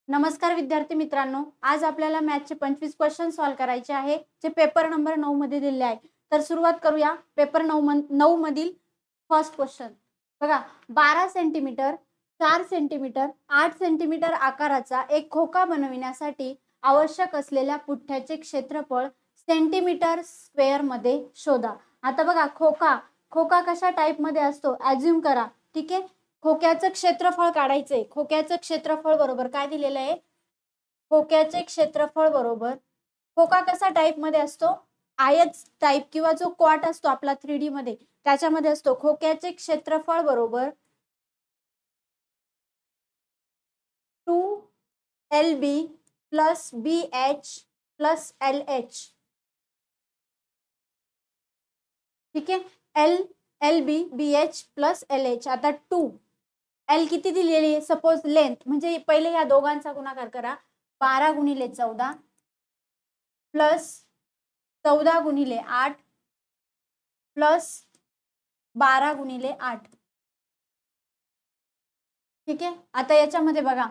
नमस्कार विद्यार्थी मित्रांनो, आज आपल्याला मॅथचे 25 क्वेश्चन सॉल्व्ह करायचे आहे जे पेपर नंबर 9 मध्ये दिले आहे. तर सुरुवात करूया. पेपर 9 मधील फर्स्ट क्वेश्चन बघा. 12 सेंटीमीटर, 4 सेंटीमीटर, 8 सेंटीमीटर आकाराचा एक खोका बनविण्यासाठी आवश्यक असलेल्या पुठ्ठ्याचे क्षेत्रफळ सेंटीमीटर स्क्वेअर मध्ये शोधा. आता बघा, खोका कशा टाइप मध्ये असतो ॲज्युम करा. ठीक आहे. खोक्याचं क्षेत्रफळ काढायचंय. खोक्याचं क्षेत्रफळ बरोबर काय दिलेलं आहे? खोक्याचे क्षेत्रफळ बरोबर, खोका कसा टाइप मध्ये असतो? आयत टाइप किंवा जो क्वाट असतो आपला 3D मध्ये त्याच्यामध्ये असतो. खोक्याचे क्षेत्रफळ बरोबर 2LB plus BH plus LH. ठीक आहे. LB BH plus LH. आता 2L किती दिलेली आहे? सपोज लेंथ म्हणजे पहिले या दोघांचा गुणाकार करा. 12 गुणिले 14 प्लस 14 गुणिले 8 प्लस 12 गुणिले 8. ठीक आहे. आता याच्यामध्ये बघा,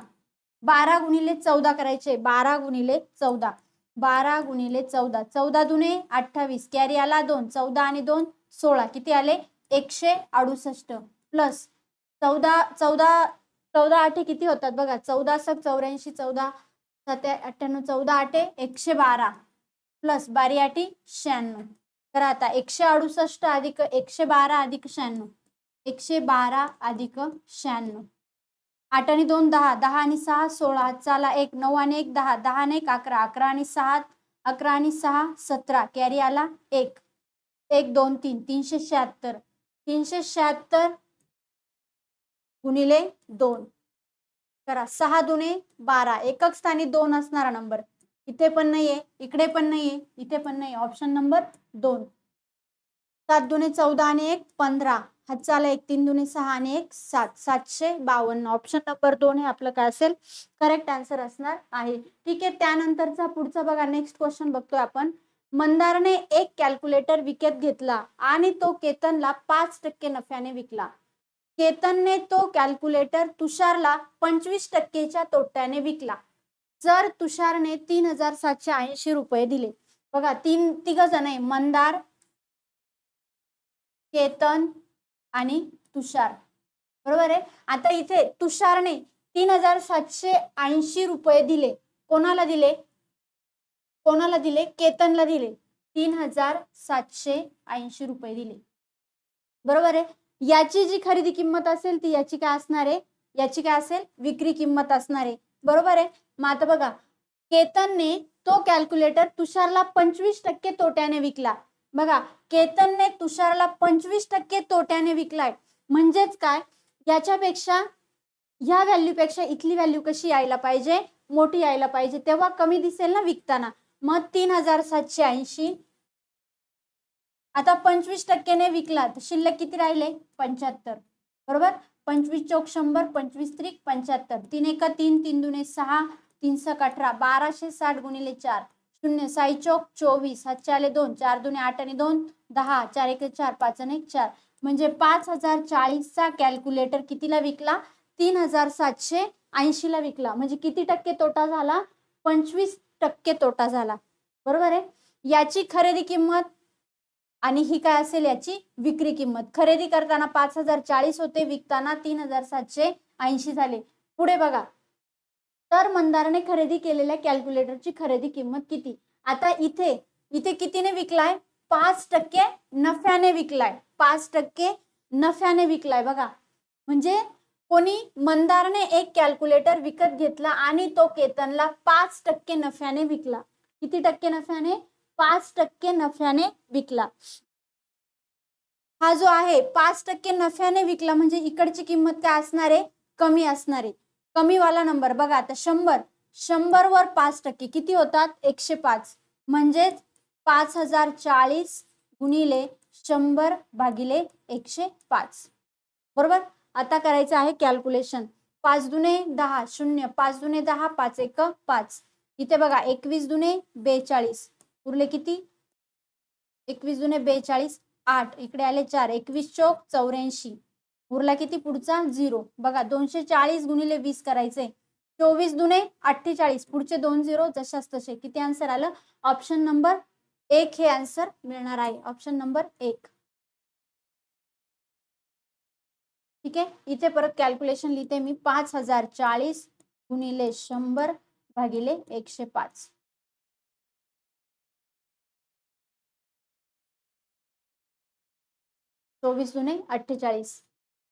12 गुणिले 14 करायचे. 12 गुणिले 14, 12 गुणिले 14, 14 दुने 28, कॅरी आला 2, 14 आणि 2 16, किती आले? 168 प्लस 14 14 14 8 किती होतात बघा. 14 × 84, 14 7 98, 14 8 112 प्लस 12 8 96. तर आता 168 अधिक 112 अधिक 96, 112 अधिक 96. 8 आणि 2 10, 10 आणि 6 16, चला 1 9 आणि 1 10, 10 आणि 1 11, 11 आणि 6 11 आणि 6 17, कॅरी आला 1, 1 2 3 376, 376 गुणिले 2 करा. 6 दुने 12, एकक स्थानी 2 असणारा नंबर. इथे पण नाहीये, इकडे पण नाहीये, इथे पण नाही. Option number 2. 7 दुने 14 आणि 1 15, हातचाला 1 3 दुने 6 आणि 1 7, 752. ऑप्शन नंबर 2 हे आपलं काय असेल? करेक्ट आन्सर असणार आहे. ठीक आहे. त्यानंतरचा पुढचा बघा, नेक्स्ट क्वेश्चन बघतोय आपण. मंदारने एक कॅल्क्युलेटर विकत घेतला आणि तो केतनला 5% नफ्याने विकला. केतनने तो कॅल्क्युलेटर तुषारला 25%च्या तोट्याने विकला. जर तुषारने 3780 रुपये दिले. बघा, तिघ जण आहे, मंदार, केतन आणि तुषार, बरोबर आहे. आता इथे तुषारने 3780 रुपये दिले. कोणाला दिले? कोणाला दिले? केतनला दिले. 3780 रुपये दिले, बरोबर आहे. याची जी खरेदी किंमत असेल ती याची काय असणार आहे? याची काय असेल? विक्री किंमत असणार आहे, बरोबर आहे. मग आता बघा, केतनने तो कॅल्क्युलेटर तुषारला 25% तोट्याने विकला. बघा, केतनने तुषारला 25% तोट्याने विकलाय. म्हणजेच काय? याच्यापेक्षा ह्या व्हॅल्यूपेक्षा इथली व्हॅल्यू कशी यायला पाहिजे? मोठी यायला पाहिजे, तेव्हा कमी दिसेल ना विकताना. मग 3780. आता 25%ने विकला तर शिल्लक किती राहिले? 75, बरोबर. 25 चौक 100, 25 त्रिक 75, 3 एका 3, 3 दुने 6, 3 सक 18, 1260 गुणिले 4, 0 6 चौक 24, हातचे आले 2, 4 दुने 8 आणि 2 10, 4 1 4, 5 आणि 1 4. म्हणजे 5040 चा कॅल्क्युलेटर कितीला विकला? 3780 ला विकला. म्हणजे किती टक्के तोटा झाला? 25% तोटा झाला, बरोबर आहे. याची खरेदी किंमत आणि ही काय असेल? याची विक्री किंमत. खरेदी करताना 5040 होते, विकताना 3780 झाले. पुढे बघा, तर मंदारने खरेदी केलेल्या कॅल्क्युलेटरची खरेदी किंमत किती? आता इथे कितीने विकलाय? 5% नफ्याने विकलाय. 5% नफ्याने विकलाय. बघा, म्हणजे कोणी मंदारने एक कॅल्क्युलेटर विकत घेतला आणि तो केतनला 5% नफ्याने विकला. किती टक्के नफ्याने? 5% नफ्याने विकला. हा जो आहे 5% नफ्याने विकला म्हणजे इकडची किंमत काय असणार आहे? कमी असणार आहे. कमी वाला नंबर बघा. आता 100 वर 5% किती होतात? 105. म्हणजेच 5040 गुणिले 100 भागिले 105, बरोबर. आता करायचं आहे कॅल्क्युलेशन. 5 दुने 10, 0, 5 दुने 10, 5 1 5. इथे बघा, 21 दुने 42 उरले किती? 21 दुने 42 8, इकडे आले 4, 21 चौक 84, उरला किती? पुढचा 0. बघा, 240 गुणिले 20 करायचे. 24 दुने 48, पुढचे 2 0 जशाच तसे. किती आन्सर आलं? ऑप्शन नंबर 1 हे आन्सर मिळणार आहे. Option number 1. ठीक आहे. इथे परत कॅल्क्युलेशन लिहिते मी. 5040 गुणिले 100 भागिले 105. 24 दुने 48.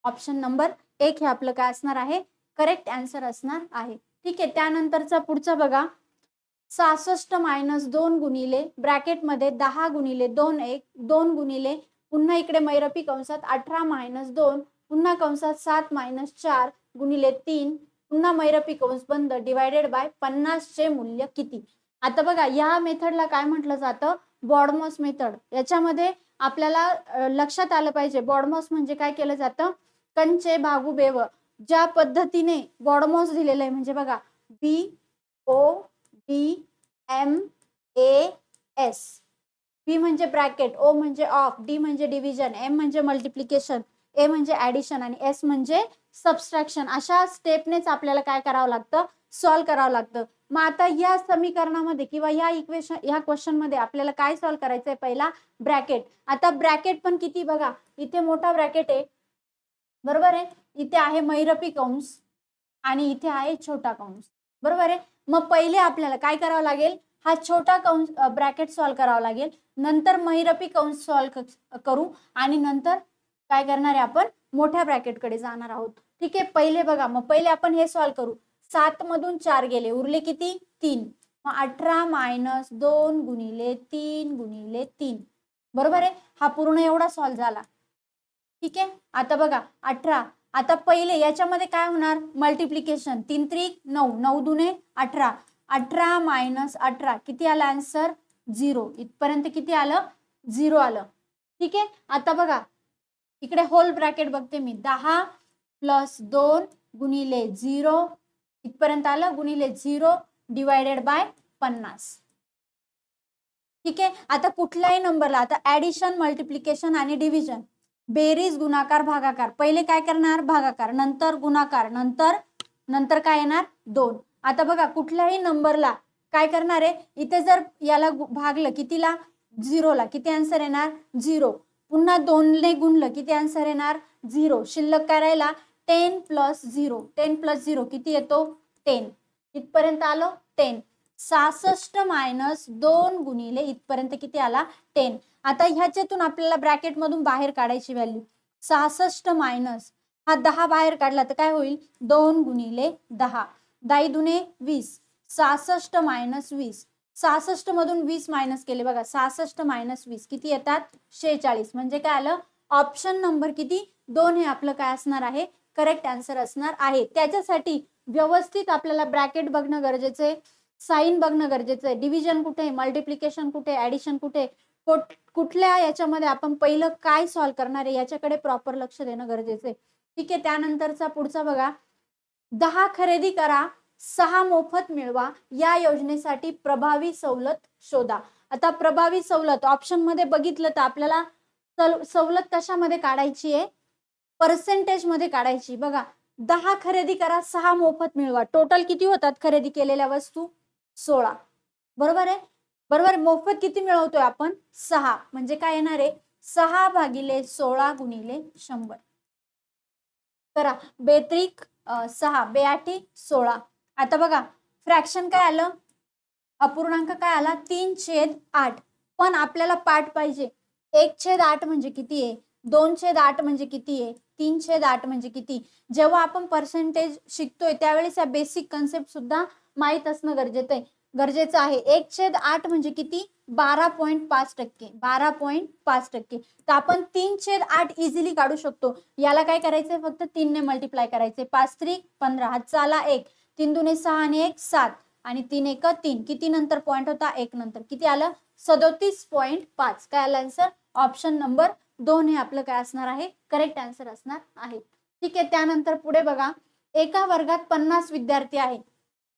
ऑप्शन नंबर 1 हे आपलं काय असणार आहे? करेक्ट आन्सर असणार आहे. ठीक आहे. त्यानंतरचा पुढचा बघा. 66 मायनस 2 गुणिले ब्रॅकेटमध्ये 10 गुणिले 2 1 2 गुणिले पुन्हा इकडे मैरपी कंसात 18 मायनस 2 पुन्हा कंसात 7 मायनस 4 गुणिले 3 पुन्हा मैरपी कंस बंद डिवायडेड बाय 50 चे मूल्य किती? आता बघा या मेथडला काय म्हटलं जातं? BODMAS method. याच्यामध्ये आपल्याला लक्षात आलं पाहिजे बॉडमॉस म्हणजे काय केलं जातं? कंचे भागू बेव. ज्या पद्धतीने बॉडमॉस दिलेलं आहे म्हणजे बघा BODMAS. बी म्हणजे ब्रॅकेट, ओ म्हणजे ऑफ, डी म्हणजे डिव्हिजन, एम म्हणजे मल्टिप्लिकेशन, ए म्हणजे ऍडिशन आणि एस म्हणजे सबस्ट्रॅक्शन. अशा स्टेपनेच आपल्याला काय करावं लागतं? सॉल्व्ह करावं लागतं. मग आता या समीकरणामध्ये किंवा या इक्वेशन या क्वेश्चन मध्ये आपल्याला काय सॉल्व्ह करायचंय? पहिला ब्रॅकेट. आता ब्रॅकेट पण किती बघा, इथे मोठा ब्रॅकेट आहे बरोबर आहे, इथे आहे मैरपी कंस आणि इथे आहे छोटा कंस बरोबर आहे. मग पहिले आपल्याला काय करावं लागेल? हा छोटा कंस ब्रॅकेट सॉल्व्ह करावा लागेल, नंतर मैरपी कंस सॉल्व्ह करू आणि नंतर काय करणार आहे आपण? मोठ्या ब्रॅकेट कडे जाणार आहोत. ठीक आहे. पहिले बघा, मग पहिले आपण हे सॉल्व्ह करू. 7 मधून 4 गेले, उरले किती? 3. मग 18 मायनस 2 गुणिले 3 गुणिले 3 बरोबर आहे. हा पूर्ण एवढा सॉल्व्ह झाला. ठीक आहे. आता बघा 18. आता पहिले याच्यामध्ये काय होणार? मल्टिप्लिकेशन. 3 त्रिक 9, 9 दुने 18, 18 मायनस 18 किती आलं आन्सर? 0. इथपर्यंत किती आलं? 0 आलं. ठीक आहे. आता बघा इकडे होल ब्रॅकेट बघते मी. 10 प्लस 2 गुणिले 0 इथपर्यंत आलं, गुणिले 0 डिवायडेड बाय 50. ठीक आहे. आता कुठल्याही नंबरला आता ऍडिशन, मल्टिप्लिकेशन आणि डिव्हिजन, बेरीज, गुणाकार, भागाकार. पहिले काय करणार? भागाकार, नंतर गुणाकार, नंतर काय येणार? 2. आता बघा कुठल्याही नंबरला काय करणार आहे? इथे जर याला भागलं कितीला? 0 ला, किती आन्सर येणार? 0. पुन्हा 2 ने गुणलं किती आन्सर येणार? 0. शिल्लक काय राहिला? 10 प्लस 0. 10 प्लस 0 किती येतो? 10. इथपर्यंत आलो 10. 66 मायनस 2 गुणिले इथपर्यंत किती आला? 10. आता ह्याच्यातून आपल्याला ब्रॅकेट मधून बाहेर काढायची व्हॅल्यू. 66 मायनस हा 10 बाहेर काढला तर काय होईल? 2 गुणिले 10. 10 दुने 20. 66 मायनस 20. 66 मधून 20 मायनस केले बघा. 66 मायनस 20 किती येतात? 46. म्हणजे काय आलं? ऑप्शन नंबर किती? 2 हे आपलं काय असणार आहे? करेक्ट आन्सर असणार आहे. त्याच्यासाठी व्यवस्थित आपल्याला ब्रॅकेट बघणं गरजेचं आहे, साइन बघणं गरजेचं आहे, डिव्हिजन कुठे, मल्टिप्लिकेशन कुठे, ऍडिशन कुठे, कुठल्या याच्यामध्ये आपण पहिलं काय सॉल्व्ह करणार आहे याच्याकडे प्रॉपर लक्ष देणं गरजेचं आहे. ठीक आहे. त्यानंतरचा पुढचा बघा. 10 खरेदी करा 6 मोफत मिळवा या योजनेसाठी प्रभावी सवलत शोधा. आता प्रभावी सवलत ऑप्शन मध्ये बघितलं तर आपल्याला सवलत कशामध्ये काढायची आहे? पर्सेंटेज मध्ये काढायची. बघा 10 खरेदी करा 6 मोफत मिळवा. टोटल किती होतात खरेदी केलेल्या वस्तू? 16 बरोबर आहे. बरोबर. मोफत किती मिळवतोय आपण? 6. म्हणजे काय येणार आहे? 6 भागिले 16 गुणिले 100 करा. बेत्रिक 6, बेआठी 16. आता बघा फ्रॅक्शन काय आलं? अपूर्णांक काय आला? 3/8. पण आपल्याला पाठ पाहिजे. 1/8 म्हणजे किती आहे? 2/8 म्हणजे किती आहे? 3/8 म्हणजे किती? जेव्हा आपण पर्सेंटेज शिकतोय त्यावेळेस या बेसिक कन्सेप्ट सुद्धा माहित असणं गरजेचं आहे. 1/8 म्हणजे किती? 12.5%. 12.5%. तर आपण 3/8 इझिली काढू शकतो. याला काय करायचंय? फक्त 3 ने मल्टिप्लाय करायचे. 5 त्रिक 15, हातचा आला 1, 3 दुने 6 आणि 1 7 आणि 3 1 3. किती नंतर पॉइंट होता? 1 नंतर. किती आलं? 37.5. काय आलं आन्सर? ऑप्शन नंबर 2 हे आपलं काय असणार आहे? करेक्ट आन्सर असणार आहे. ठीक आहे. त्यानंतर पुढे बघा. एका वर्गात 50 विद्यार्थी आहेत.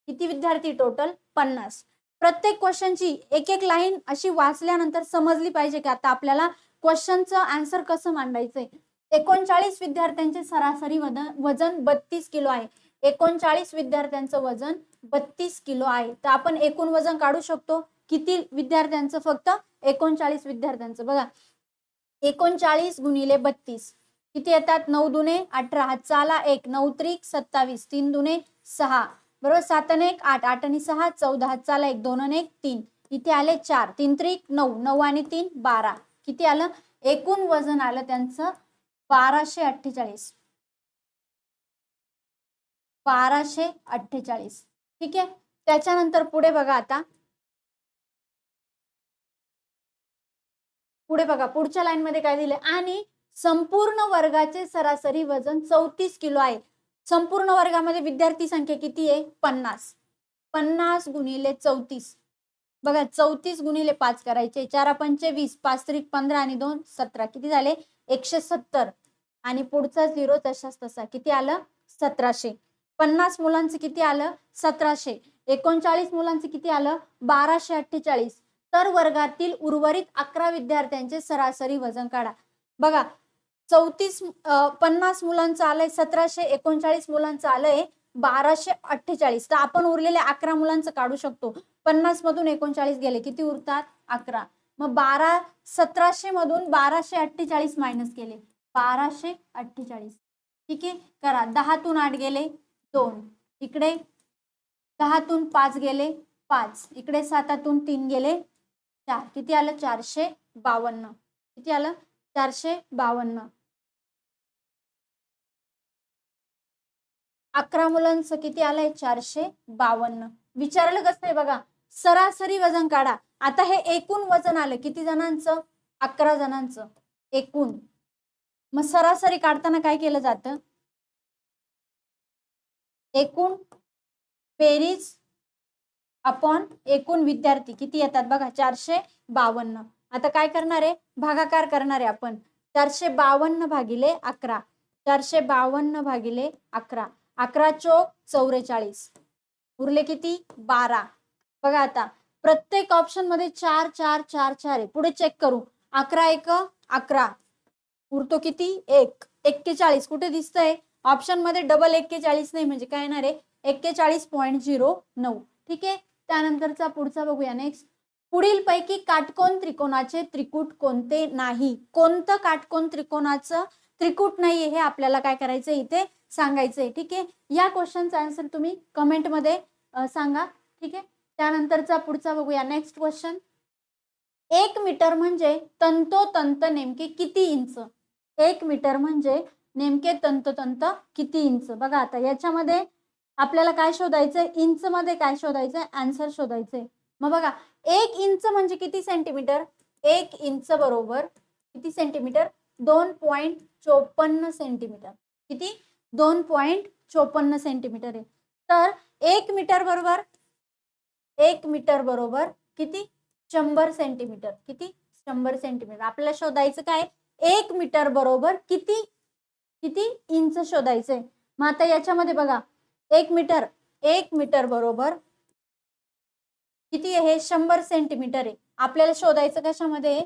किती विद्यार्थी टोटल? 50. प्रत्येक क्वेश्चनची एक एक लाईन अशी वाचल्यानंतर समजली पाहिजे की आता आपल्याला क्वेश्चनचं आन्सर कसं मांडायचंय. 39 विद्यार्थ्यांचे सरासरी वजन 32 किलो आहे. 39 विद्यार्थ्यांचं वजन 32 किलो आहे. तर आपण एकूण वजन काढू शकतो. किती विद्यार्थ्यांचं? फक्त 39 विद्यार्थ्यांचं. बघा 39 गुणिले 32 किती येतात? 9 दुने 18, हातचा आला 1, 9 त्रिक 27, 3 दुने 6, बरोबर 7 आणि 1 8, 8 आणि 6 14, हातचा आला 1, 2 आणि 1 3, इथे आले 4, 3 त्रिक 9, 9 आणि 3 12, किती आलं? एकूण वजन आलं त्यांचं 1248. 1248. ठीक आहे. त्याच्यानंतर पुढे बघा, आता पुढे बघा, पुढच्या लाईन मध्ये काय दिले? आणि संपूर्ण वर्गाचे सरासरी वजन 34 किलो आहे. संपूर्ण वर्गामध्ये विद्यार्थी संख्या किती आहे? 50. 50 गुणिले 34. बघा 34 गुणिले 5 करायचे. 4 पंचे 20, 5 त्रिक 15 आणि 2 17, किती झाले? 170. आणि पुढचा 0 तशाच तसा, किती आलं? 1700. 50 मुलांचं किती आलं? 1700. 39 मुलांचं किती आलं? 1248. तर वर्गातील उर्वरित 11 विद्यार्थ्यांचे सरासरी वजन काढा. बघा 50 मुलांचं आलंय 1700, 39 मुलांचं आलंय 1248. तर आपण उरलेल्या 11 मुलांचं काढू शकतो. 50 मधून 39 गेले, किती उरतात? 11. मग 1700 मधून 1248 मायनस केले, 1248. ठीक आहे, करा. 10तून 8 गेले 2, इकडे 10तून 5 गेले 5, इकडे 7तून 3 गेले 4, किती आलं? 452. किती आलं? 452. 11 मुलांचं किती आलंय? 452. विचारलं कसं आहे बघा, सरासरी वजन काढा. आता हे एकूण वजन आलं किती जणांचं? 11 जणांचं एकूण. मग सरासरी काढताना काय केलं जातं? एकूण बेरीज अपॉन एकूण विद्यार्थी किती येतात बघा, 452. आता काय करणार आहे? भागाकार करणार आहे आपण. 452 भागिले 11, 452 भागिले 11, 11 चोक 44, उरले किती? 12. बघा आता प्रत्येक ऑप्शन मध्ये 4 4 4 4 आहे. पुढे चेक करू. 11 1 11, उरतो किती? 1. 41 कुठे दिसतंय? ऑप्शन मध्ये डबल 41 नाही, म्हणजे काय येणार आहे? 41.09. ठीक आहे. त्यानंतरचा पुढचा बघूया. नेक्स्ट, पुढील पैकी काटकोन त्रिकोणाचे त्रिकूट कोणते नाही? कोणतं काटकोन त्रिकोणाचं त्रिकूट नाहीये हे आपल्याला काय करायचं? इथे सांगायचंय. ठीक आहे. या क्वेश्चनचा आन्सर तुम्ही कमेंट मध्ये सांगा. ठीक आहे. त्यानंतरचा पुढचा बघूया. नेक्स्ट क्वेश्चन, 1 मीटर म्हणजे तंतोतंत नेमके किती इंच? 1 मीटर म्हणजे नेमके तंतोतंत किती इंच? बघा आता याच्यामध्ये आपल्याला काय शोधायचंय? इंच मध्ये काय शोधायचंय? आन्सर शोधायचंय. मग बघा 1 इंच म्हणजे किती सेंटीमीटर? 1 इंच बरोबर किती सेंटीमीटर? 2.54 सेंटीमीटर. किती? 2.54 सेंटीमीटर आहे. तर 1 मीटर बरोबर 1 मीटर बरोबर किती? 100 सेंटीमीटर. किती? 100 सेंटीमीटर. आपल्याला शोधायचं काय? 1 मीटर बरोबर किती किती इंच शोधायचंय. मग आता याच्यामध्ये बघा 1 मीटर बरोबर किती आहे? 100 सेंटीमीटर आहे. आपल्याला शोधायचं कशामध्ये?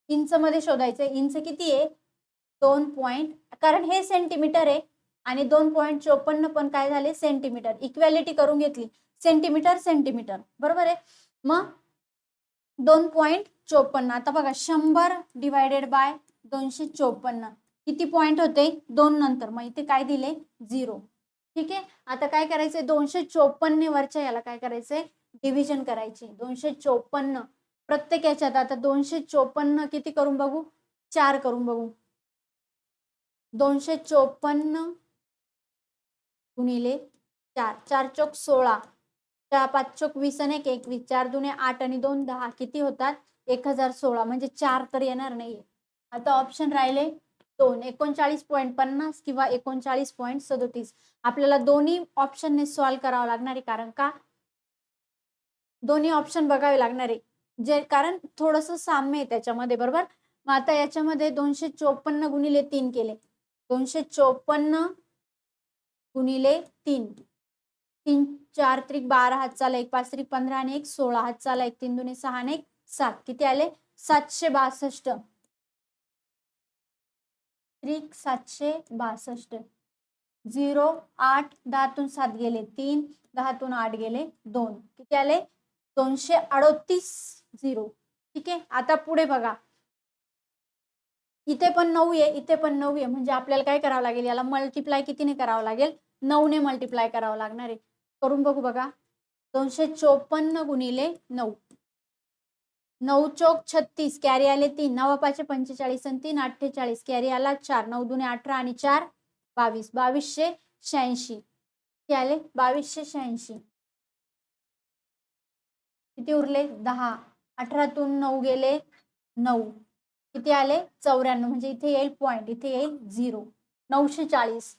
इंच मध्ये शोधायचंय. इंच किती आहे? 2 कारण हे सेंटीमीटर आहे आणि 2.54 पण काय झाले? सेंटीमीटर. इक्वॅलिटी करून घेतली, सेंटीमीटर सेंटीमीटर, बरोबर आहे. मग 2.54. आता बघा 100 डिवायडेड बाय 254 किती पॉइंट होते? 2 नंतर. मग इथे काय दिले? 0. ठीक आहे. आता काय करायचंय? 254 वरच्या याला काय करायचंय? डिव्हिजन करायचे. 254 प्रत्येक याच्यात. आता 254 किती करून बघू? 4 करून बघू. 254 गुणिले 4, 4 चोक 16, 5 चोक 20 आणि 21, 4 दुने 8 आणि 2 10, किती होतात? 1016. म्हणजे 4 तर येणार नाहीये. आता ऑप्शन राहिले 2, 39.50 किंवा 39.37. आपल्याला दोन्ही ऑप्शनने सॉल्व्ह करावं लागणार आहे. कारण का? दोन्ही ऑप्शन बघावे लागणार आहे, जे कारण थोडंसं साम्य आहे त्याच्यामध्ये, बरोबर. मग आता याच्यामध्ये 254 गुणिले 3 केले. 254 गुणिले 3, 3 4 त्रिक 12, हात चाला 1, 5 त्रिक 15 आणि 1 16, हात चाला 1, 3 दुने 6 आणि 1 7, किती आले? 762 त्रिक 762. 0 8 10तून 7 गेले 3 10तून 8 गेले 2 किती आले 238 0. ठीक आहे. आता पुढे बघा इथे पण 9 आहे इथे पण 9 आहे म्हणजे आपल्याला काय करावं लागेल याला मल्टिप्लाय कितीने करावं लागेल 9 ने मल्टिप्लाय करावं लागणार आहे. करून बघू बघा 254 गुणिले 9 9 चौक 36 कॅरी आले 3 9 5 45 आणि 3 48 कॅरी आला 4 9 दुने 18 आणि 4 22 2286 किती आले 2286 किती उरले 10 18तून 9 गेले 9 किती आले 94 म्हणजे इथे येईल पॉइंट इथे येईल 0 940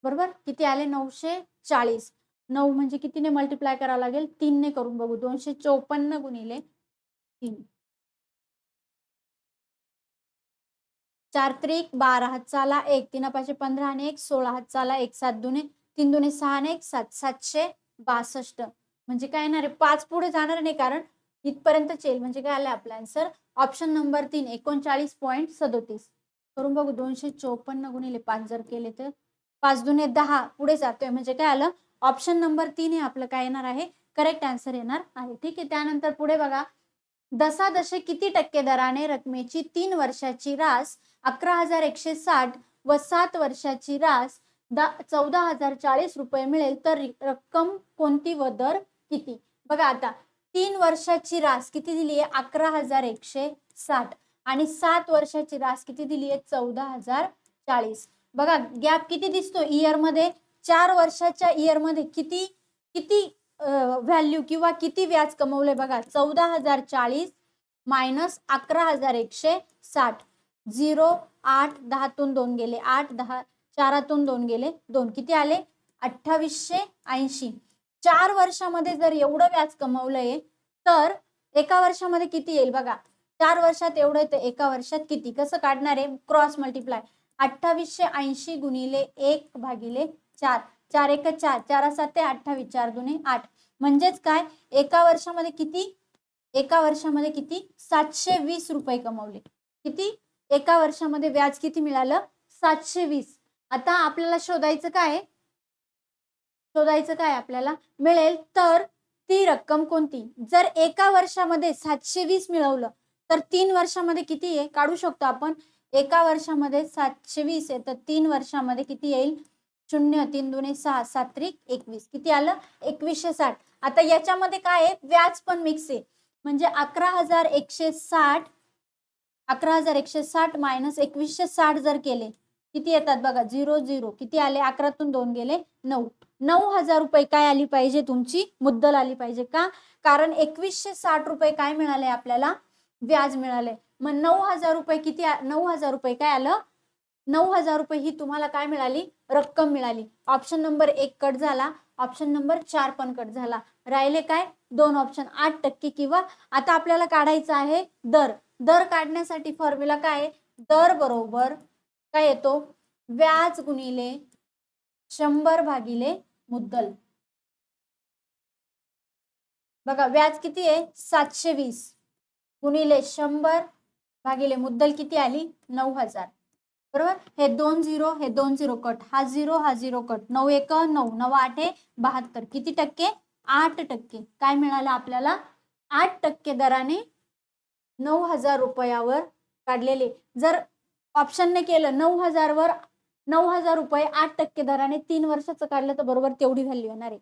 बरोबर किती आले 940 9 म्हणजे कितीने मल्टिप्लाय करावं लागेल 3 ने करून बघू 254 गुणिले 3 4 त्रिक 12 हातचाला 1 3 5 15 आणि 1 16 हातचाला 1 7 दुने 3 दुने 6 आणि 1 7 762 म्हणजे काय येणार आहे 5 पुढे जाणार नाही कारण इथपर्यंत येईल म्हणजे काय आलं आपलं आन्सर ऑप्शन नंबर 3 39.37 करून बघू 254 गुणिले 5 जर केले तर 5 दुने 10 पुढे जातोय म्हणजे काय आलं ऑप्शन नंबर 3 हे आपलं काय येणार आहे करेक्ट आन्सर येणार आहे. ठीक आहे. त्यानंतर पुढे बघा दशादशे किती टक्के दराने रकमेची 3 वर्षाची रास 11,160 व 7 वर्षाची रास 14,040 रुपये मिळेल तर रक्कम कोणती व दर किती. बघा आता 3 वर्षाची रास किती दिली आहे 11,160 आणि 7 वर्षाची रास किती दिली आहे 14,040. बघा गॅप किती दिसतो इयर मध्ये 4 वर्षाच्या इयर मध्ये किती किती व्हॅल्यू किंवा किती व्याज कमवले बघा 14,040 मायनस 11,160 0 8 10तून 2 गेले 8 10 4तून 2 गेले 2 किती आले 2880. 4 वर्षामध्ये जर एवढं व्याज कमवलंय तर एका वर्षामध्ये किती येईल बघा 4 वर्षात एवढं येतं एका वर्षात किती कसं काढणार आहे क्रॉस मल्टिप्लाय 2880 गुणिले 1 भागिले 4 4 1 4 4 7 28 4 दुने 8 म्हणजेच काय एका वर्षामध्ये किती 720 रुपये कमवले. किती एका वर्षामध्ये व्याज किती मिळालं 720. आता आपल्याला शोधायचं काय आपल्याला मिळेल तर ती रक्कम कोणती जर एका वर्षामध्ये 720 मिळवलं तर 3 वर्षामध्ये किती आहे काढू शकतो आपण एका वर्षामध्ये 720 आहे तर 3 वर्षामध्ये किती येईल 0 3 दुने 6 7 त्रिक 21 किती आलं 2160. आता याच्यामध्ये काय आहे व्याज पण मिक्स आहे म्हणजे 11,160 मायनस 2160 जर केले किती येतात बघा 0 0 किती आले 11तून 2 गेले 9 9,000 रुपये काय आली पाहिजे तुमची मुद्दल आली पाहिजे का कारण 2160 रुपये काय मिळाले आपल्याला व्याज मिळाले मग 9,000 रुपये किती 9,000 रुपये काय आलं 9,000 रुपये ही तुम्हाला काय मिळाली रक्कम मिळाली. ऑप्शन नंबर 1 कट झाला ऑप्शन नंबर 4 पण कट झाला राहिले काय 2 ऑप्शन 8% किंवा आता आपल्याला काढायचं आहे दर काढण्यासाठी फॉर्म्युला काय दर बरोबर काय येतो व्याज गुणिले 100 भागिले मुद्दल. बघा व्याज किती आहे 720 गुणिले 100 भागिले मुद्दल किती आली 9,000 बरोबर हे 2 0 हे 2 0 कट हा 0 कट 9 1 9 9 8 72 किती टक्के 8% काय मिळालं आपल्याला 8% दराने 9,000 रुपयावर काढलेले जर ऑप्शनने केलं 9,000 वर 9,000 रुपये 8% दराने 3 वर्षाचं काढलं तर बरोबर तेवढी व्हॅल्यू येणार आहे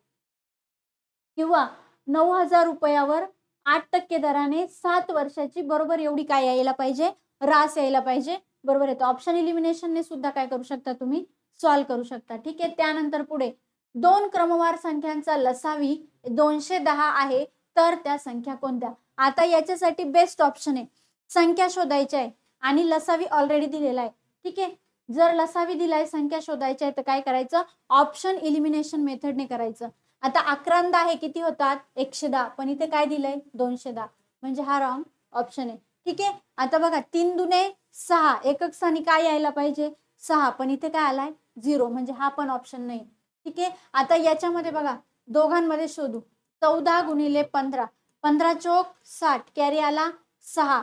किंवा 9,000 रुपयावर 8% दराने 7 वर्षाची बरोबर एवढी काय यायला पाहिजे रास यायला पाहिजे बरोबर आहे. ऑप्शन इलिमिनेशनने सुद्धा काय करू शकता तुम्ही सॉल्व्ह करू शकता. ठीक आहे. त्यानंतर पुढे 2 क्रमवार संख्यांचा लसावी 210 आहे तर त्या संख्या कोणत्या. आता याच्यासाठी बेस्ट ऑप्शन आहे संख्या शोधायची आहे आणि लसावी ऑलरेडी दिलेला आहे. ठीक आहे. जर लसावी दिलाय संख्या शोधायची आहे तर काय करायचं ऑप्शन इलिमिनेशन मेथडने करायचं. आता 11 10 किती होतात 110 पण इथे काय दिलंय 210 म्हणजे हा रॉंग ऑप्शन आहे. ठीक आहे. आता बघा 3 दुने 6 एकक स्थानी काय यायला पाहिजे 6 पण इथे काय आलाय 0 म्हणजे हा पण ऑप्शन नाही. ठीक आहे. आता याच्यामध्ये बघा दोघांमध्ये शोधू 14 गुणिले 15 15 चौक 60 कॅरी आला 6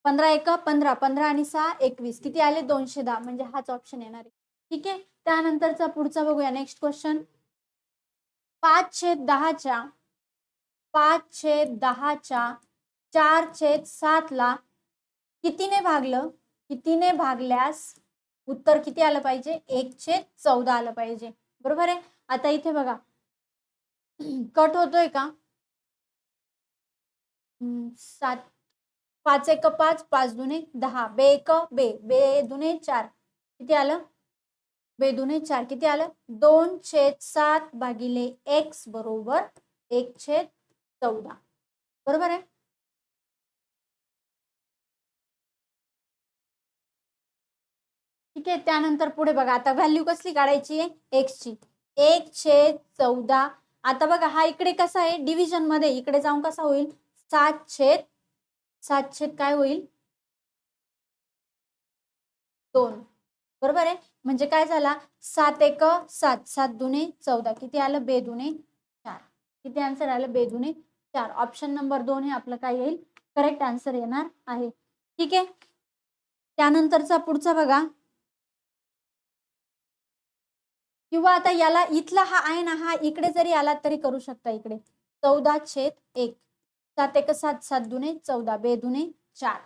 15 1 15 15 आणि 6 21 किती आले 210 म्हणजे हाच ऑप्शन येणार आहे. ठीक आहे. त्यानंतरचा पुढचा बघूया नेक्स्ट क्वेश्चन. 5/10च्या 4/7 कितीने भागलं? कितीने भागल्यास उत्तर किती आलं पाहिजे? 1/14 आलं पाहिजे. बरोबर आहे. आता इथे बघा कट होतोय का? 7 5 1 5 5 2 10 बे 1 बे बे 2 4 किती आलं? बे 2 4 किती आलं? 2/7 भागिले x बरोबर 1/14. बरोबर आहे. ठीक आहे. त्यानंतर पुढे बघा आता व्हॅल्यू कसली काढायची आहे? x ची. 1/14. आता बघा हा इकडे कसा आहे डिव्हिजन मध्ये, इकडे जाऊन कसा होईल? 7/7 काय होईल? 2. बरोबर आहे. म्हणजे काय झाला? 7 1 7 7 2 14 किती आलं? बे 2 4 किती आन्सर आलं? बे 2 4. ऑप्शन नंबर 2 हे आपलं काय येईल? करेक्ट आन्सर येणार आहे. ठीक आहे. त्यानंतरचा पुढचा बघा, किंवा आता याला इथला हा आहे ना, हा इकडे जरी आला तरी करू शकता. इकडे 14/1 7 1 7 7 2 14 बे 2 4.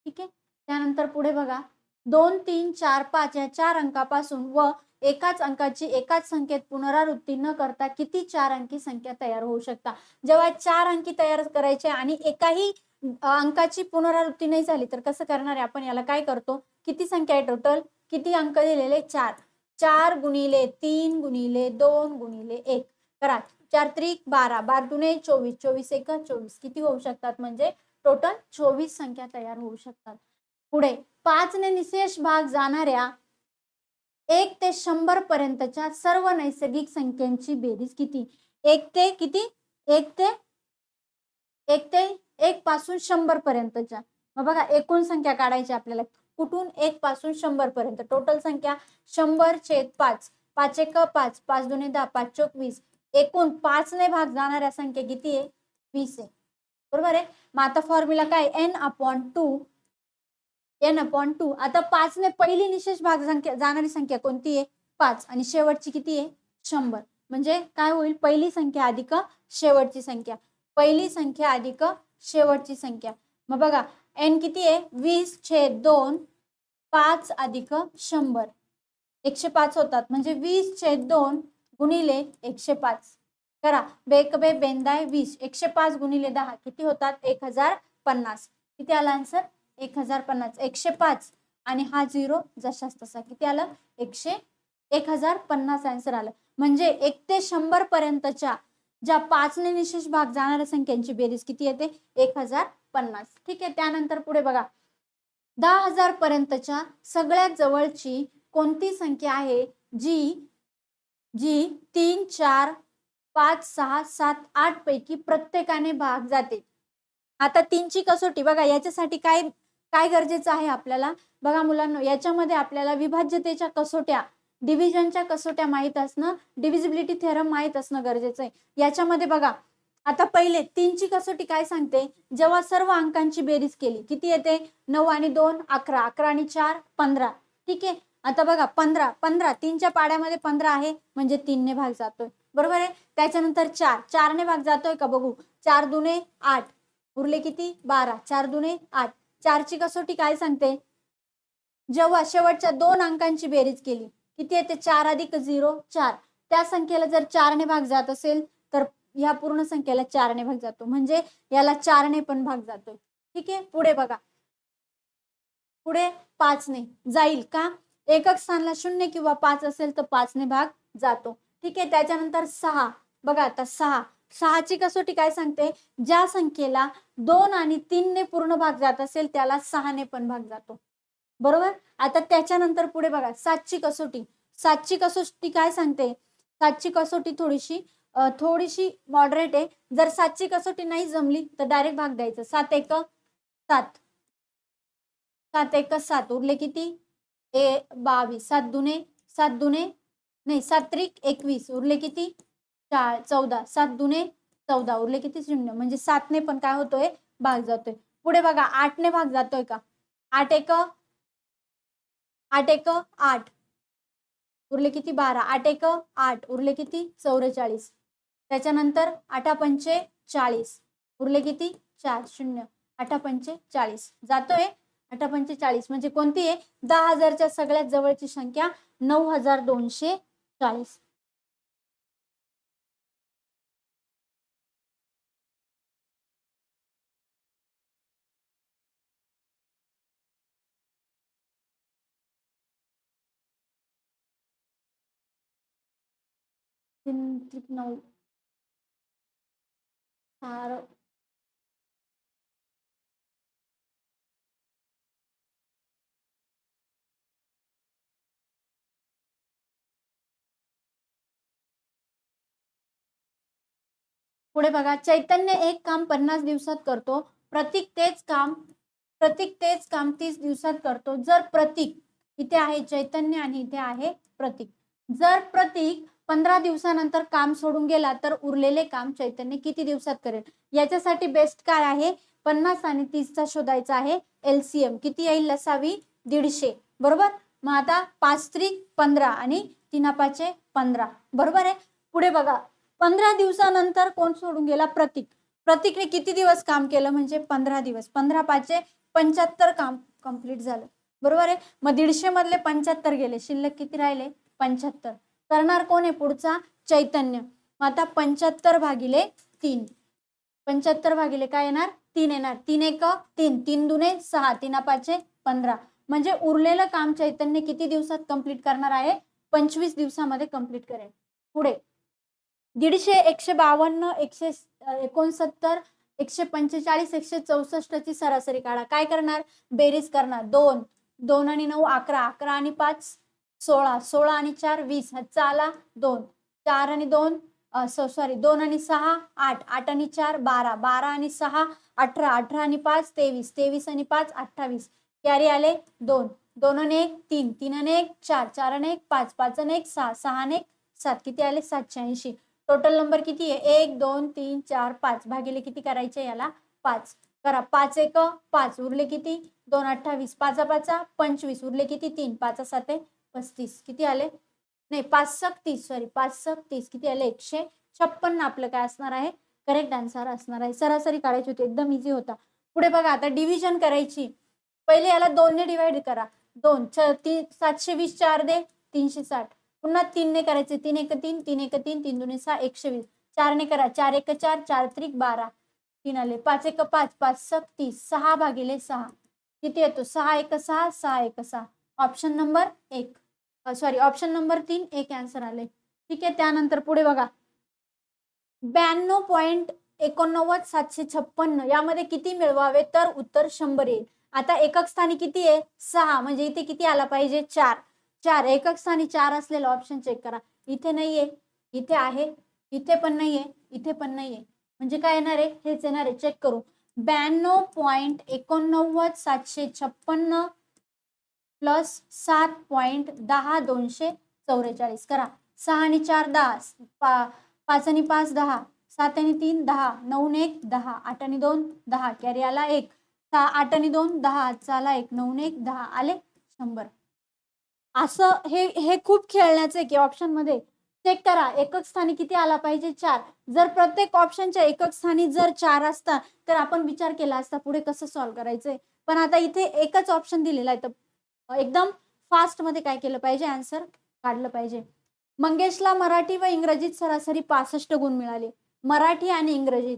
ठीक आहे. त्यानंतर पुढे बघा 2 3 4 5 या 4 अंकापासून व एकाच अंकाची एकाच संख्येत पुनरावृत्ती न करता किती 4 अंकी संख्या तयार होऊ शकता? जेव्हा 4 अंकी तयार करायचे आणि एकाही अंकाची पुनरावृत्ती नाही झाली तर कसं करणार आहे आपण? याला काय करतो? किती संख्या आहे टोटल? किती अंक दिलेले? 4. 4 गुणिले 3 गुणिले 2 गुणिले 1 करा. 4 त्रिक 12 12 दुने 24 24 1 24 किती होऊ शकतात? म्हणजे टोटल 24 संख्या तयार होऊ शकतात. पुढे 5 ने निशेष भाग जाणाऱ्या 1 ते 100 पर्यंतच्या सर्व नैसर्गिक संख्यांची बेरीज किती? 1 ते किती? 1 ते 1 पासून 100 पर्यंतच्या. मग बघा एकूण संख्या काढायची आपल्याला. कुठून? 1 पासून 100 पर्यंत. टोटल संख्या 100/5 5 1 5 5 2 10 5 चौक 20. एकूण 5 ने भाग जाणाऱ्या संख्या किती आहे? 20 आहे. बरोबर आहे. मग आता फॉर्म्युला काय? n/2. n/2. आता 5 ने पहिली निशेष भाग जाणारी संख्या कोणती आहे? 5 आणि शेवटची किती आहे? 100. म्हणजे काय होईल? पहिली संख्या अधिक शेवटची संख्या. पहिली संख्या अधिक शेवटची संख्या. मग बघा n किती आहे? 20/2 5 अधिक 100 105 होतात. म्हणजे 20/2 गुणिले 105 करा. बेक बे बेंदाय 20 105 गुणिले 10 किती होतात? 1050. किती आला आन्सर? 1050. 105 आणि हा 0 जशाच तसा किती आलं? 1050 आन्सर आलं. म्हणजे 1 ते 100 पर्यंतच्या ज्या 5 ने निशेष भाग जाणाऱ्या संख्यांची बेरीज किती येते? 1050. ठीक आहे. त्यानंतर पुढे बघा 10,000 पर्यंतच्या सगळ्यात जवळची कोणती संख्या आहे जी 3 4 5 6 7 8 पैकी प्रत्येकाने भाग जाते? आता 3ची कसोटी बघा. याच्यासाठी काय काय गरजेचं आहे आपल्याला? बघा मुलांनो, याच्यामध्ये आपल्याला विभाज्यतेच्या कसोट्या, डिव्हिजनच्या कसोट्या माहित असणं, डिव्हिजिबिलिटी थेरम माहित असणं गरजेचं आहे. याच्यामध्ये बघा आता पहिले 3ची कसोटी काय सांगते? जेव्हा सर्व अंकांची बेरीज केली किती येते? 9 आणि 2 11 11 आणि 4 15. ठीक आहे. आता बघा 15 15 3च्या पाड्यामध्ये 15 आहे म्हणजे 3 ने भाग जातोय. बरोबर आहे. त्याच्यानंतर 4 4 ने भाग जातोय का? बघू. 4 2 8 उरले किती? 12 4 2 8. 4ची कसोटी काय सांगते? जेव्हा शेवटच्या 2 अंकांची बेरीज केली किती येते? 4 अधिक 0 4. त्या संख्येला जर 4 ने भाग जात असेल तर ह्या पूर्ण संख्येला 4 ने भाग जातो. म्हणजे याला 4 ने पण भाग जातोय. ठीक आहे. पुढे बघा. पुढे 5 ने जाईल का? एकक स्थानला 0 किंवा 5 असेल तर 5 ने भाग जातो. ठीक आहे. त्याच्यानंतर 6 बघा. आता 6ची कसोटी काय सांगते? ज्या संख्येला 2 आणि 3 ने पूर्ण भाग जात असेल त्याला 6 ने पण भाग जातो. बरोबर. आता त्याच्यानंतर पुढे बघा 7ची कसोटी. 7ची कसोटी काय सांगते? 7ची कसोटी थोडीशी मॉडरेट आहे. जर 7ची कसोटी नाही जमली तर डायरेक्ट भाग द्यायचं. 7 1 7 7 1 7 उरले किती? 22 7 2 7 2 नाही 7 त्रिक 21 उरले किती? 14 7 2 14 उरले किती? 0. म्हणजे 7 ने पण काय होतोय? भाग जातोय. पुढे बघा 8 ने भाग जातोय का? 8 1 8 1 8 उरले किती 12, 8 एक 8, उरले किती 44. त्याच्यानंतर 8 पंचे 40, उरले किती 4, 0, 8 पंचे 40 जातोय. 8 पंचे 40 म्हणजे कोणती आहे? 10,000च्या सगळ्यात जवळची संख्या 9,240. नऊ पुढे बघा, चैतन्य एक काम 50 दिवसात करतो, प्रतीक तेच काम 30 दिवसात करतो. जर प्रतीक, इथे आहे चैतन्य आणि इथे आहे प्रतीक, जर प्रतीक 15 दिवसानंतर काम सोडून गेला तर उरलेले काम चैतन्य किती दिवसात करेल? याच्यासाठी बेस्ट काय आहे? 50 आणि 30चा शोधायचा आहे एलसीएम. किती येईल? लसावी 150. बरोबर. मग आता 5 त्रिक 15 आणि 3 पाचे 15. बरोबर आहे. पुढे बघा, 15 दिवसानंतर कोण सोडून गेला? प्रतीक. प्रतीकने किती दिवस काम केलं? म्हणजे 15 दिवस. 15 पाचे 75 काम कंप्लीट झालं. बरोबर आहे. मग 150 मधले 75 गेले, शिल्लक किती राहिले? 75. करणार कोण आहे पुढचा? चैतन्य. मग आता 75 भागिले 3, 75 भागिले काय येणार? 3 येणार. 3 एक 3, 3 दुने 6, 3 पाचे 15. म्हणजे उरलेलं काम चैतन्य किती दिवसात कंप्लीट करणार आहे? 25 दिवसामध्ये कंप्लीट करेल. पुढे 150, 152, 169, 145, 164 ची सरासरी काढा. काय करणार? बेरीज करणार. 2, 2 आणि 9 11, 11 आणि 5 16, 16 आणि 4 20, हातचा आला 2, 4 आणि 2 2 आणि 6 8, 8 आणि 4 12, 12 आणि 6 18, 18 आणि 5 23, 23 आणि 5 28, कॅरी आले 2, 2 आणि 1 3, 3 आणि 1 4, 4 आणि 1 5, 5 आणि 1 6, 6 आणि 1 7, किती आले? 780. टोटल नंबर किती आहे? 1 2 3 4 5 भागिले किती करायचे याला? 5 करा. 5 एक 5, उरले किती? 2 28, 5 5 25, उरले किती? 3, 5 7 35, किती आले? नाही 5 30, सॉरी 5 30, किती आले? 156 आपलं काय असणार आहे? करेक्ट आन्सर असणार आहे. सरासरी काढायची होती, एकदम इझी होता. पुढे बघा, आता डिव्हिजन करायची. पहिले याला 2 ने डिवाइड करा. 2 720 4 दे 360, पुन्हा 3 ने करायचे. 3 एक 3, 3 एक 3, 3 दुने 6 120. 4 ने करा. 4 एक 4, 4 त्रिक 12, 3 आले. 5 एक 5, 5 30, 6 भागिले 6 किती येतो? 6 एक 6, 6 एक 6. Option number 1, sorry option number 3 एक आन्सर आले. ठीक आहे. त्यानंतर पुढे बघा, 92.89,756 यामध्ये किती मिळवावे तर उत्तर 100 येईल. आता एकक स्थानी किती आहे? 6, म्हणजे इथे किती आला पाहिजे? 4. 4 एकक स्थानी 4 असलेला ऑप्शन चेक करा. इथे नाहीये, इथे आहे, इथे पण नाहीये, इथे पण नाहीये, म्हणजे काय येणार आहे? हेच येणार आहे. चेक करू. 92.89,756 प्लस 7.10,244 करा. 6 आणि 4 10, 5 आणि 5 10, 7 आणि 3 10, 9 आणि 1 10, 8 आणि 2 10, कॅरी आला 1, 8 आणि 2 10, चाला 1, 9 आणि 1 10, आले 100. असं हे खूप खेळण्याचं आहे की ऑप्शन मध्ये चेक करा. एकक स्थानी किती आला पाहिजे? 4. जर प्रत्येक ऑप्शनच्या एकक स्थानी जर 4 असता तर आपण विचार केला असता पुढे कसं सॉल्व्ह करायचंय. पण आता इथे एकच ऑप्शन दिलेला आहे, तर एकदम फास्ट मध्ये काय केलं पाहिजे? आन्सर काढलं पाहिजे. मंगेशला मराठी व इंग्रजीत सरासरी 65 गुण मिळाले. मराठी आणि इंग्रजी,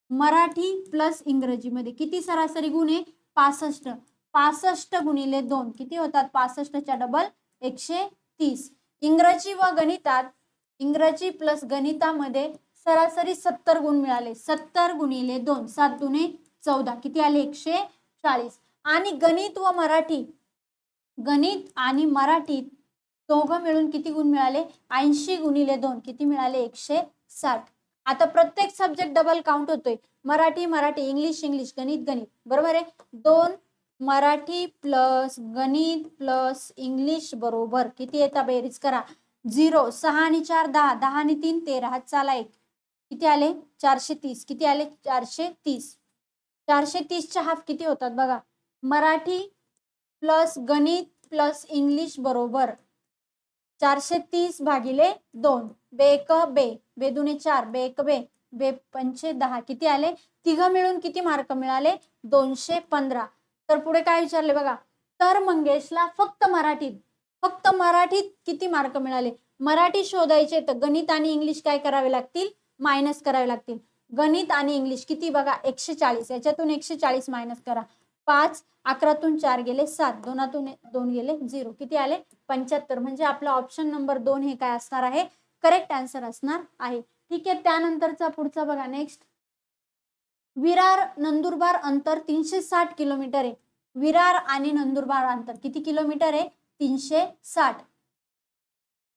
मराठी प्लस इंग्रजी मध्ये किती सरासरी गुण आहे? 65. 65 गुणिले 2 किती होतात? 65च्या डबल 130. इंग्रजी व गणितात, इंग्रजी प्लस गणितामध्ये सरासरी 70 गुण मिळाले. 70 गुणिले 2 7 दुने 14, किती आले? 140. आणि गणित व मराठी, गणित आणि मराठीत दोघं मिळून किती गुण मिळाले? 80 गुणिले 2 किती मिळाले? 160. आता प्रत्येक सब्जेक्ट डबल काउंट होतोय. मराठी मराठी, इंग्लिश इंग्लिश, गणित गणित. बरोबर आहे. 2 मराठी प्लस गणित प्लस इंग्लिश बरोबर किती येतात? बेरीज करा. 0. 6 आणि 4 10, 10 आणि 3 13, हात चाला 1, किती आले? 430, किती आले? 430. 430च्या हाफ किती होतात बघा? मराठी प्लस गणित प्लस इंग्लिश बरोबर 430 भागिले 2, बे एक बे, बे दुने 4, बे एक बे, बे पंचे 10, किती आले? तिघ मिळून किती मार्क मिळाले? 215. तर पुढे काय विचारले बघा, तर मंगेशला फक्त मराठीत किती मार्क मिळाले? मराठी शोधायचे तर गणित आणि इंग्लिश काय करावे लागतील? मायनस करावे लागतील. गणित आणि इंग्लिश किती बघा? 140, याच्यातून 140 मायनस करा. 5, 11तून 4 गेले 7, 2तून 2 गेले 0, किती आले? 75. म्हणजे आपला ऑप्शन नंबर 2 हे काय असणार आहे? करेक्ट आन्सर असणार आहे. ठीक आहे, त्यानंतरचा पुढचा बघा नेक्स्ट. विरार नंदुरबार अंतर 360 किलोमीटर आहे. विरार आणि नंदुरबार अंतर किती किलोमीटर आहे? 360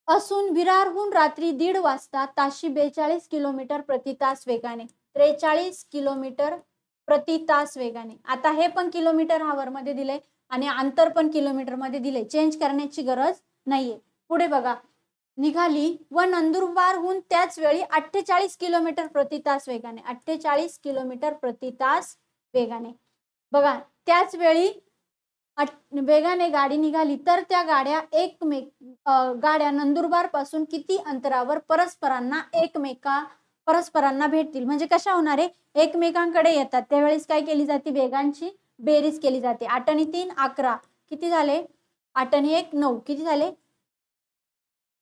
असून विरारहून रात्री 1:30 वाजता ताशी 42 किलोमीटर प्रति तास वेगाने, 43 किलोमीटर प्रति तास वेगाने. आता हे पण किलोमीटर हावर मध्ये दिले आणि अंतर पण किलोमीटर मध्ये दिले, चेंज करण्याची गरज नाहीये. पुढे बघा, निघाली व नंदुरबारहून त्याच वेळी 48 किलोमीटर प्रति तास वेगाने, 48 किलोमीटर प्रति तास वेगाने. बघा, त्याच वेळी वेगाने गाडी निघाली तर त्या गाड्या गाड्या नंदुरबार पासून किती अंतरावर परस्परांना भेटतील? म्हणजे कशा होणार आहे? एकमेकांकडे येतात त्यावेळेस काय केली जाते? वेगांची बेरीज केली जाते. 8 आणि 3 11, किती झाले? 8 आणि 1 9, किती झाले?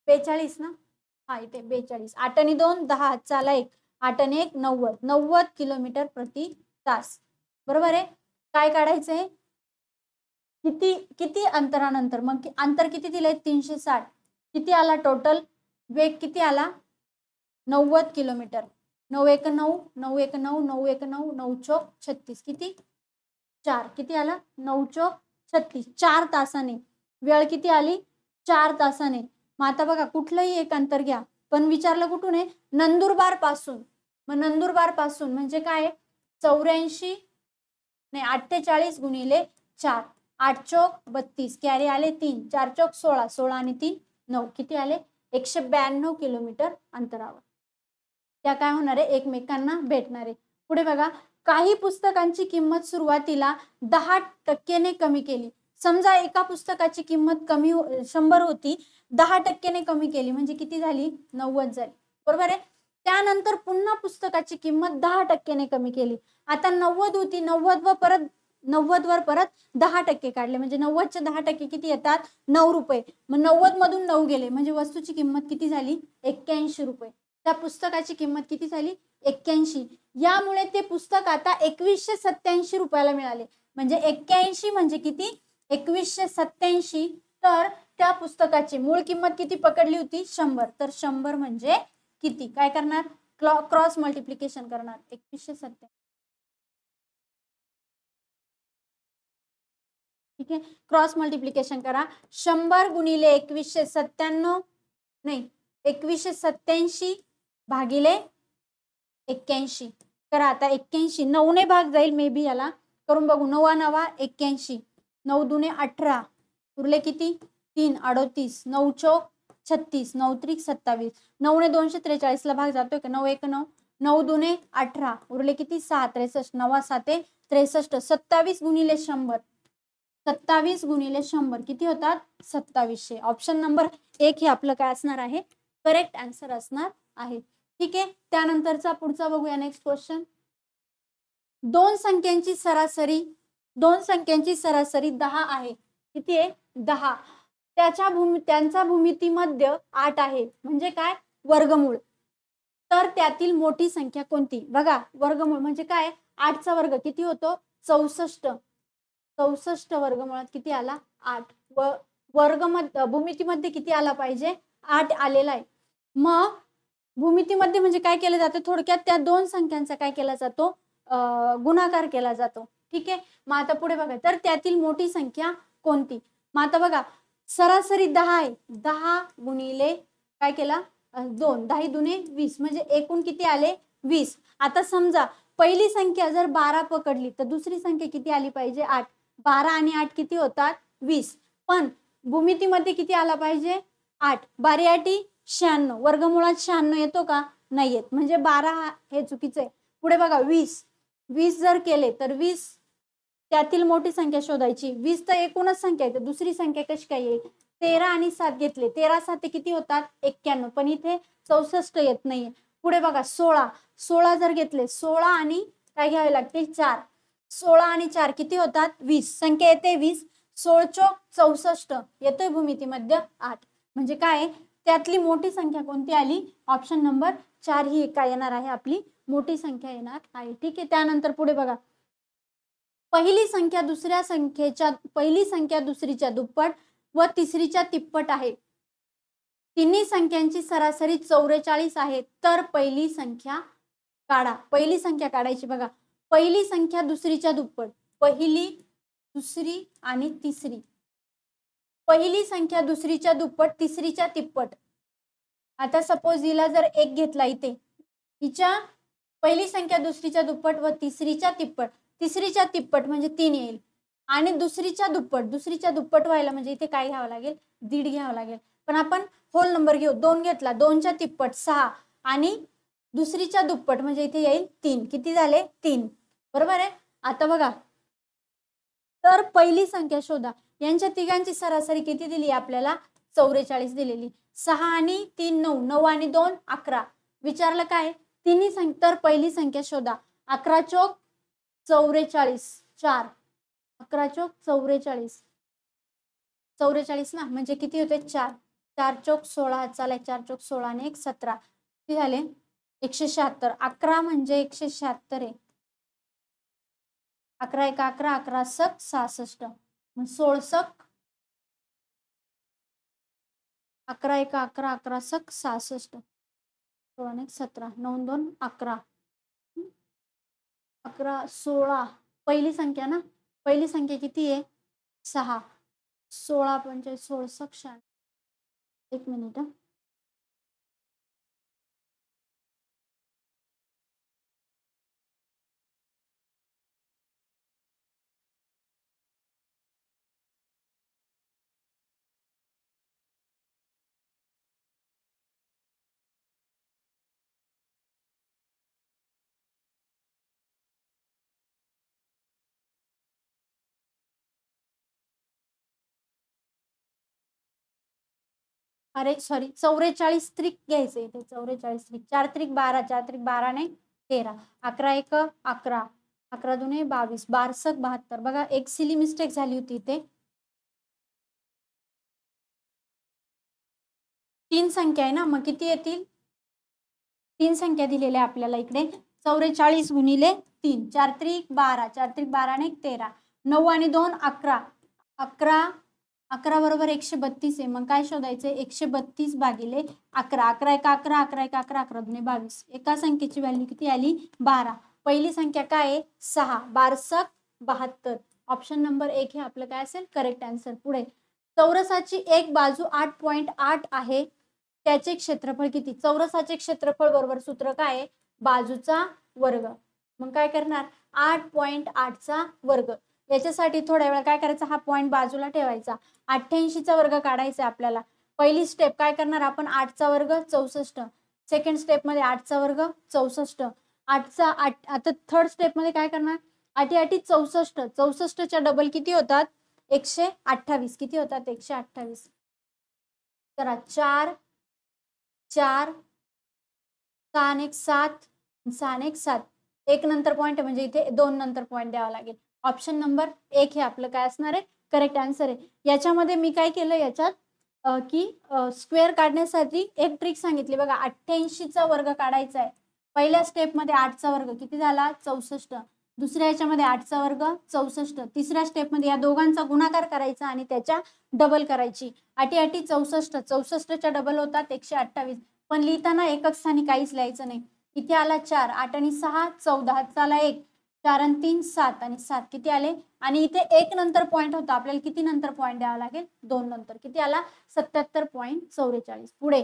42 ना, हा इथे 42. 8 आणि 2 10, चला 1, 8 आणि 1 90 किलोमीटर प्रति तास. बरोबर आहे. काय काढायचंय? किती किती अंतरानंतर, मग अंतर किती दिले? 360, किती आला टोटल वेग? किती आला? 90 किलोमीटर. 9 1 9 9 1 9 9 1 9 9 चौक 36, किती? 4, किती आला? 9 चौक 36, 4 तासाने. वेळ किती आली? 4 तासाने. मग आता बघा, कुठलंही एक अंतर घ्या, पण विचारलं कुठून आहे? नंदुरबार पासून. मग नंदुरबार पासून म्हणजे काय? 84 नाही 48 गुणिले 4, 8 चौक 32, कॅरी आले 3, 4 चौक 16, 16 आणि 3 9, किती आले? 192 किलोमीटर अंतरावर त्या काय होणार आहे? एकमेकांना भेटणार आहे. पुढे बघा, काही पुस्तकांची किंमत सुरुवातीला 10% कमी केली. समजा एका पुस्तकाची किंमत 100 होती, 10% कमी केली म्हणजे किती झाली? 90 झाली. बरोबर आहे. त्यानंतर पुन्हा पुस्तकाची किंमत 10% कमी केली. आता 90 होती, 90 वर परत 10% काढले म्हणजे 90चे 10% किती येतात? 9 रुपये. मग 90 मधून 9 गेले म्हणजे वस्तूची किंमत किती झाली? 81 रुपये. त्या पुस्तकाची किंमत किती झाली? 81. यामुळे ते पुस्तक आता 2187 रुपयाला मिळाले. म्हणजे 81 म्हणजे किती? 2187. तर त्या पुस्तकाची मूळ किंमत किती पकडली होती? 100. तर 100 म्हणजे किती? काय करणार? क्रॉस मल्टिप्लिकेशन करणार. 2187, ठीक आहे, क्रॉस मल्टिप्लिकेशन करा. 100 गुणिले 2197 नाही 2187 भागिले 81 करा. आता 81 9 ने भाग जाईल मे बी, याला करून बघू. 9 9 81, 9 दुने 18, उरले किती? 3 38, 9 चौक 36, 9 त्रिक 27, 9 ने 243 ला भाग जातोय का? 9 1 9, 9 दुने 18, उरले किती? 6 63, 9 7 63, 27 गुणिले 100, 27 गुणिले 100 किती होतात? 2700. ऑप्शन नंबर 1 हे आपलं काय असणार आहे? करेक्ट आन्सर असणार आहे. ठीक आहे, त्यानंतरचा पुढचा बघूया नेक्स्ट क्वेश्चन. दोन संख्यांची सरासरी 10 आहे. किती आहे? 10. त्यांचा भूमितीमध्ये 8 आहे म्हणजे काय? वर्गमूळ. तर त्यातील मोठी संख्या कोणती? बघा, वर्गमूळ म्हणजे काय? 8 चा वर्ग किती होतो? 64. 64 वर्गमुळात किती आला? 8. व भूमितीमध्ये किती आला पाहिजे? 8 आलेला आहे. मग भूमितीमध्ये म्हणजे काय केलं जातं? थोडक्यात त्या दोन संख्यांचा काय केला जातो? गुणाकार केला जातो. ठीक आहे, मग आता पुढे बघा, तर त्यातील मोठी संख्या कोणती? मग आता बघा, सरासरी 10 आहे. 10 गुणिले काय केला? 2, 10 दुने 20 म्हणजे एकूण किती आले? 20. आता समजा पहिली संख्या जर 12 पकडली तर दुसरी संख्या किती आली पाहिजे? 8. 12 आणि 8 किती होतात? 20. पण भूमितीमध्ये किती आला पाहिजे? 8. 12 8 96. वर्गमुळात 96 येतो का? नाही येत. म्हणजे 12 हे चुकीचं आहे. पुढे बघा, 20 जर केले तर 20 त्यातील मोठी संख्या शोधायची. 20 तर एकूणच संख्या आहे, तर दुसरी संख्या कशी काय येईल? 13 आणि 7 घेतले, 13 7 किती होतात 91, पण इथे 64 येत नाहीये. पुढे बघा 16, 16 जर घेतले 16 आणि काय घ्यावे लागते 4, 16 आणि 4 किती होतात 20, संख्या येते 20, 16 चोक 64 येतोय भूमितीमध्ये 8. म्हणजे काय त्यातली मोठी संख्या कोणती आली, ऑप्शन नंबर 4 ही काय येणार आहे आपली मोठी संख्या येणार आहे. ठीक आहे, त्यानंतर पुढे बघा पहिली संख्या दुसरीच्या दुप्पट व तिसरीच्या तिप्पट आहे. तिन्ही संख्यांची सरासरी 44 आहे, तर पहिली संख्या काढा. पहिली संख्या काढायची बघा, पहिली संख्या दुसरीच्या दुप्पट, पहिली दुसरी आणि तिसरी, पहिली संख्या दुसरीच्या दुप्पट तिसरीच्या तिप्पट. आता सपोज हिला जर 1 घेतला इथे, हिच्या पहिली संख्या दुसरीच्या दुप्पट व तिसरीच्या तिप्पट, तिसरीच्या तिप्पट म्हणजे 3 येईल आणि दुसरीच्या दुप्पट व्हायला म्हणजे इथे काय घ्यावं लागेल 1.5 घ्यावं लागेल. पण आपण होल नंबर घेऊ, 2 घेतला, 2च्या तिप्पट 6 आणि दुसरीच्या दुप्पट म्हणजे इथे येईल 3, किती झाले 3, बरोबर आहे. आता बघा तर पहिली संख्या शोधा, यांच्या तिघांची सरासरी किती दिली आपल्याला 44 दिलेली, 6 आणि 3 9, 9 आणि 2 11. विचारलं काय तिन्ही संख्या, तर पहिली संख्या शोधा, 11 चोक 44 4, 11 चोक 44 44 ना, म्हणजे किती होते 4, 4 चोक 16, चालेल 4 चोक 16 आणि 1 17, किती झाले 176. 11 म्हणजे 176 आहे, 11 1 11, 11 सक 66, 16 सक 11 1 11, 11 सक 66, 16 1 17, 9 2 11, 11 16, पहिली संख्या ना, पहिली संख्या किती आहे 6, 16 पंचेचाळीस 16 सक 96, 1 मिनिट. अरे सॉरी 44 त्रिक घ्यायचं इथे, 44 त्रिक, 4 त्रिक 12, 4 त्रिक 12 ने 13, 11 1 11, 11 2 22, 12 सक 72. बघा एक सिली मिस्टेक झाली होती इथे, 3 संख्या आहे ना, मग किती येतील 3 संख्या दिलेल्या आपल्याला इकडे, 44 गुणिले 3, 4 त्रिक 12, 4 त्रिक 12 ने 13, 9 आणि 2 11, 11 11 बरोबर 132 आहे, मग काय शोधायचं 132 भागिले 11, 11 1 11, 11 1 11, 11 2 22, एका संख्येची व्हॅल्यू किती आली 12. पहिली संख्या काय आहे 6, 12 सक 72, ऑप्शन नंबर 1 हे आपलं काय असेल करेक्ट आन्सर. पुढे चौरसाची एक बाजू 8.8 आहे, त्याचे क्षेत्रफळ किती, चौरसाचे क्षेत्रफळ बरोबर सूत्र काय आहे बाजूचा वर्ग, मग काय करणार 8.8 चा वर्ग. याच्यासाठी थोड्या वेळ काय करायचं, हा पॉइंट बाजूला ठेवायचा, 88 चा वर्ग काढायचा आपल्याला. पहिली स्टेप काय करणार आपण 8 चा वर्ग 64, सेकंड स्टेप मध्ये 8 चा वर्ग 64, 8 चा 8. आता थर्ड स्टेप मध्ये काय करणार 8 8 64, 64 च्या डबल किती होतात 128, किती होतात 128. करा 4 4 6 1 7, 6 1 7, एक नंतर पॉइंट म्हणजे इथे 2 नंतर पॉइंट द्यावा लागेल. ऑप्शन नंबर 1 हे आपलं काय असणार आहे करेक्ट आन्सर आहे. याच्यामध्ये मी काय केलं याच्यात की स्क्वेअर काढण्यासाठी एक ट्रिक सांगितली बघा, 88 चा वर्ग काढायचा आहे. पहिल्या स्टेप मध्ये 8 चा वर्ग किती झाला 64, दुसऱ्या याच्यामध्ये 8 चा वर्ग 64, तिसऱ्या स्टेप मध्ये या दोघांचा गुणाकार करायचा आणि त्याच्या डबल करायची. 8 8 64, 64 च्या डबल होतात 128, पण लिहिताना एकक स्थानी काहीच लिहायचं नाही. इथे आला 4, 8 आणि 6 14, चाला 1, 4 आणि 3 7 आणि 7 किती आले, आणि इथे 1 नंतर पॉइंट होता, आपल्याला किती नंतर पॉइंट द्यावा लागेल 2 नंतर, किती आला 77.44. पुढे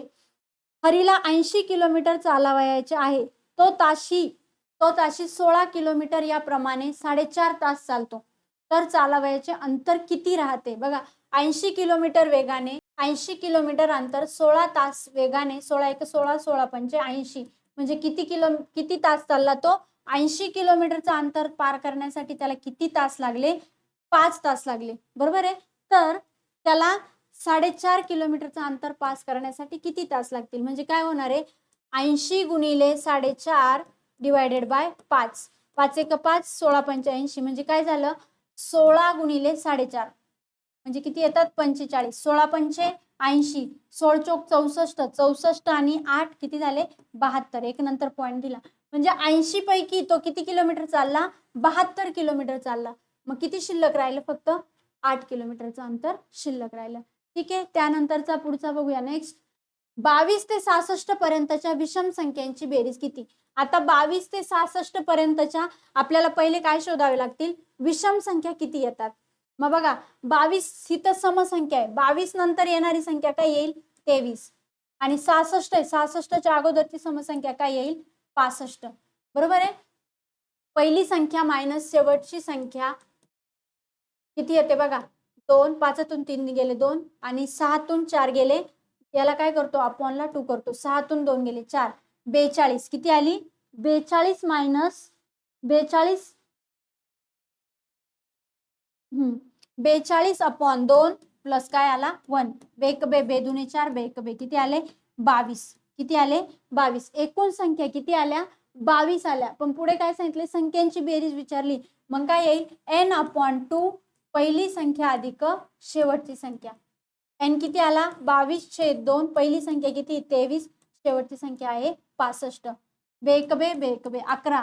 हरीला 80 किलोमीटर चालवायचे आहे, तो ताशी 16 किलोमीटर याप्रमाणे 4.5 तास चालतो, तर चालवायचे अंतर किती राहते. बघा 80 किलोमीटर वेगाने 80 किलोमीटर अंतर 16 तास वेगाने, 16 1 16, 16 5 80, म्हणजे किती तास चालला तो 80 किलोमीटरचा अंतर पार करण्यासाठी त्याला किती तास लागले 5 तास लागले, बरोबर आहे. तर त्याला 4.5 किलोमीटरचं अंतर पास करण्यासाठी किती तास लागतील? म्हणजे काय होणार आहे, 80 गुणिले 4.5 डिवायडेड बाय 5, 5 एक 5, 16 85, म्हणजे काय झालं, 16 गुणिले 4.5 म्हणजे किती येतात, 45, 16 पंचे 80, 16 चोक 64, 64 आणि 8 किती झाले, 72, एक नंतर पॉईंट दिला, म्हणजे 80 पैकी तो किती किलोमीटर चालला, 72 किलोमीटर चालला. मग किती शिल्लक राहिलं, फक्त 8 किलोमीटरचं अंतर शिल्लक राहिलं. ठीक आहे, त्यानंतरचा पुढचा बघूया. नेक्स्ट, 22 ते 66 पर्यंतच्या विषम संख्यांची बेरीज किती? आता 22 ते 66 पर्यंतच्या आपल्याला पहिले काय शोधावे लागतील, विषम संख्या किती येतात. मग बघा, 22 ही तर समसंख्या आहे, 22 नंतर येणारी संख्या काय येईल, 23, आणि 66 आहे, 66च्या अगोदरची समसंख्या काय येईल, 65. बरोबर आहे. पहिली संख्या मायनस शेवटची संख्या किती येते बघा, 2, 5तून 3 गेले 2, आणि 6तून 4 गेले, याला काय करतो, अपॉनला 2 करतो, 6तून 2 गेले 4, 42 किती आली, 42 मायनस 42, 42 अपॉन 2 प्लस काय आला 1, बेक बे बेदुने 4, बेक बे किती आले 22, किती आले 22. एकूण संख्या किती आल्या, 22 आल्या. पण पुढे काय सांगितले, संख्यांची बेरीज विचारली, मग काय येईल, n अपॉन 2 पहिली संख्या अधिक शेवटची संख्या. n किती आला, 22/2, पहिली संख्या किती 23, शेवटची संख्या आहे 65. बेक बे 11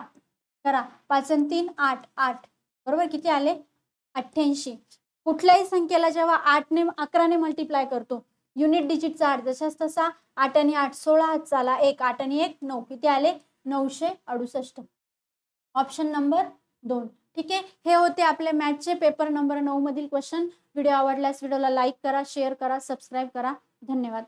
करा, 5 आणि 3 8, 8 बरोबर किती आले 88. कुठल्याही संख्येला जेव्हा 11 ने मल्टिप्लाय करतो, युनिट डिजिटचा 8, जशाच तसा 8 आणि 8 16, चाला 1, 8 आणि 1 9, किती आले 968. Option number 2. ठीक आहे, हे होते आपले मॅथ्सचे पेपर नंबर 9 मधील क्वेश्चन. व्हिडिओ आवडल्यास व्हिडिओला लाईक करा, शेअर करा, सबस्क्राईब करा. धन्यवाद.